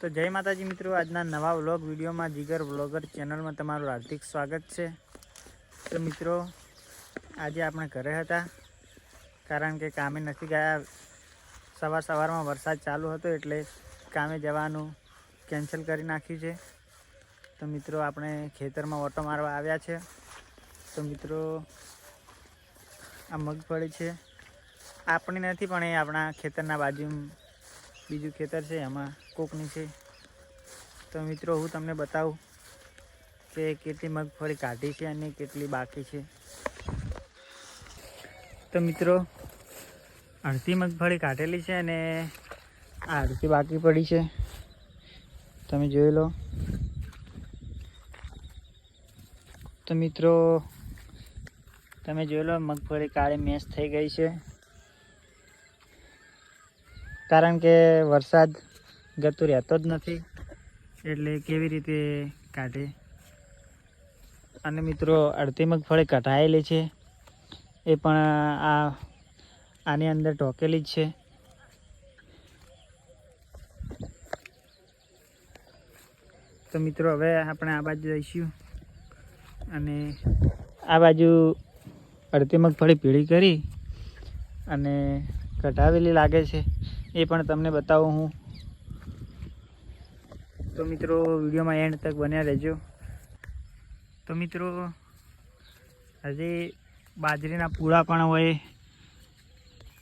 તો જય માતાજી મિત્રો, આજના નવા વ્લોગ વિડીયોમાં જીગર વ્લોગર ચેનલમાં તમારું હાર્દિક સ્વાગત છે। તો મિત્રો આજે આપણે ઘરે હતા, કારણ કે કામે નથી ગયા। સવારમાં વરસાદ ચાલુ હતો એટલે કામે જવાનું કેન્સલ કરી નાખ્યું છે। તો મિત્રો આપણે ખેતરમાં ઓટો મારવા આવ્યા છે। તો મિત્રો આ મગફળી છે, આપણી નથી પણ એ આપણા ખેતરના બાજુમાં બીજું ખેતર છે, એમાં કોકની છે। તો મિત્રો હું તમને બતાવું કે કેટલી મગફળી કાઢી છે અને કેટલી બાકી છે। તો મિત્રો અડધી મગફળી કાઢેલી છે અને આ અડધી બાકી પડી છે, તમે જોઈ લો। તો મિત્રો તમે જોઈ લો, મગફળી કાળી મેસ થઈ ગઈ છે, કારણ કે વરસાદ ગતો રહેતો જ નથી, એટલે કેવી રીતે કાઢે। અને મિત્રો અડધી મગફળી કઢાયેલી છે, એ પણ આની અંદર ઢોકેલી જ છે। તો મિત્રો હવે આપણે આ બાજુ જઈશું અને આ બાજુ અડધી મગફળી ભેળી કરી અને કઢાવેલી લાગે છે, એ પણ તમને બતાવું હું। તો મિત્રો વિડીયોમાં એન્ડ તક બન્યા રહેજો। તો મિત્રો હજી બાજરીના પૂળા પણ હોય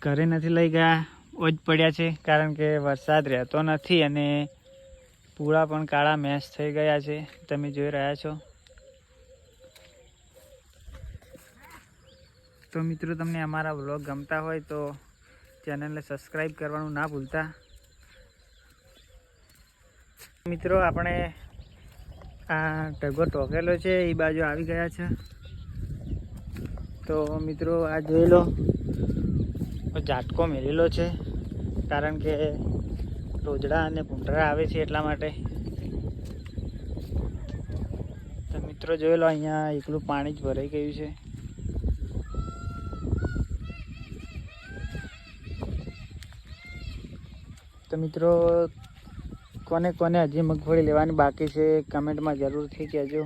ઘરે નથી લઈ ગયા, ઓજ પડ્યા છે, કારણ કે વરસાદ રહેતો નથી અને પૂળા પણ કાળા મેસ થઈ ગયા છે, તમે જોઈ રહ્યા છો। તો મિત્રો તમને અમારા વ્લોગ ગમતા હોય તો ચેનલને સબસ્ક્રાઈબ કરવાનું ના ભૂલતા। મિત્રો આપણે આ ઢગો ટોકેલો છે એ બાજુ આવી ગયા છે। તો મિત્રો આ જોઈ લો, ઝાટકો મેલેલો છે, કારણ કે રોજડા અને ભૂંડરા આવે છે એટલા માટે। તો મિત્રો જોઈ લો, અહીંયા એકલું પાણી જ ભરાઈ ગયું છે। તો મિત્રો કોને કોને હજી મગફળી લેવાની બાકી છે કમેન્ટમાં જરૂરથી કહેજો।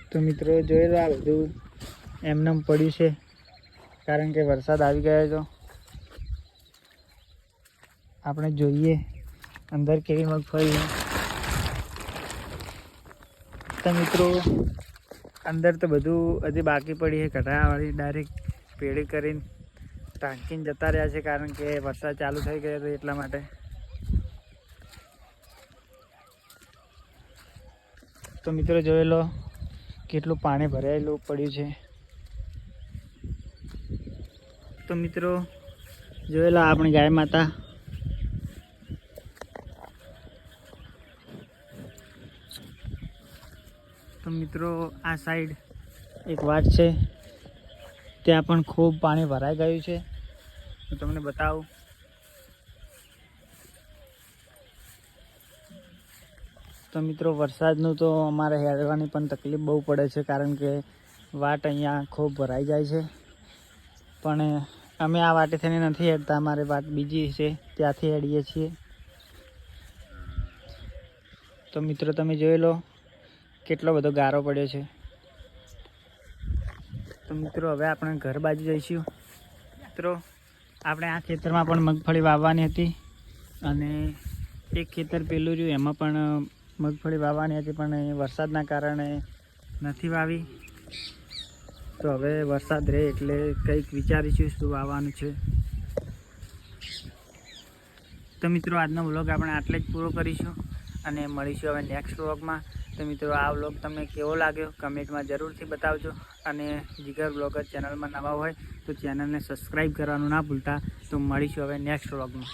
તો મિત્રો જોઈ લો, આ બધું એમનેમ પડ્યું છે, કારણ કે વરસાદ આવી ગયો તો આપણે જોઈએ અંદર કેવી મગફળી છે। તો મિત્રો અંદર તો બધું હજી બાકી પડી છે, કઢાવાળી ડાયરેક્ટ પેઢી કરીને ટાંકીને જતા રહ્યા છે, કારણ કે વરસાદ ચાલુ થઈ ગયો હતો એટલા માટે। તો મિત્રો જોઈ લો કેટલું પાણી ભરાયેલું પડ્યું છે। તો મિત્રો જોઈ લો આપણી ગાય માતા। તો મિત્રો આ સાઈડ એક વાટ છે, ત્યાં પણ ખૂબ પાણી ભરાઈ ગયું છે, હું તમને બતાવું। તો મિત્રો વરસાદનું તો અમારે હેરવાની પણ તકલીફ બહુ પડે છે, કારણ કે વાટ અહીંયા ખૂબ ભરાઈ જાય છે, પણ અમે આ વાટે થઈને નથી હેડતા, અમારે વાટ બીજી છે ત્યાંથી હેડીએ છીએ। તો મિત્રો તમે જોઈ લો કેટલો બધો ગારો પડ્યો છે। તો મિત્રો હવે આપણે ઘર બાજુ જઈશું। મિત્રો આપણે આ ખેતરમાં પણ મગફળી વાવવાની હતી, અને એક ખેતર પેલું રહ્યું એમાં પણ મગફળી વાવવાની હતી, પણ વરસાદના કારણે નથી વાવી। તો હવે વરસાદ રહે એટલે કંઈક વિચારીશું શું વાવવાનું છે। તો મિત્રો આજનો વ્લોગ આપણે આટલે જ પૂરો કરીશું અને મળીશું હવે નેક્સ્ટ વ્લોગમાં। તો મિત્રો આ વ્લોગ તમને કેવો લાગ્યો કમેન્ટમાં જરૂરથી બતાવજો, અને જીગર વ્લોગર ચેનલમાં નવા હોય તો ચેનલને સબસ્ક્રાઈબ કરવાનું ના ભૂલતા। તો મળીશું હવે નેક્સ્ટ વ્લોગમાં।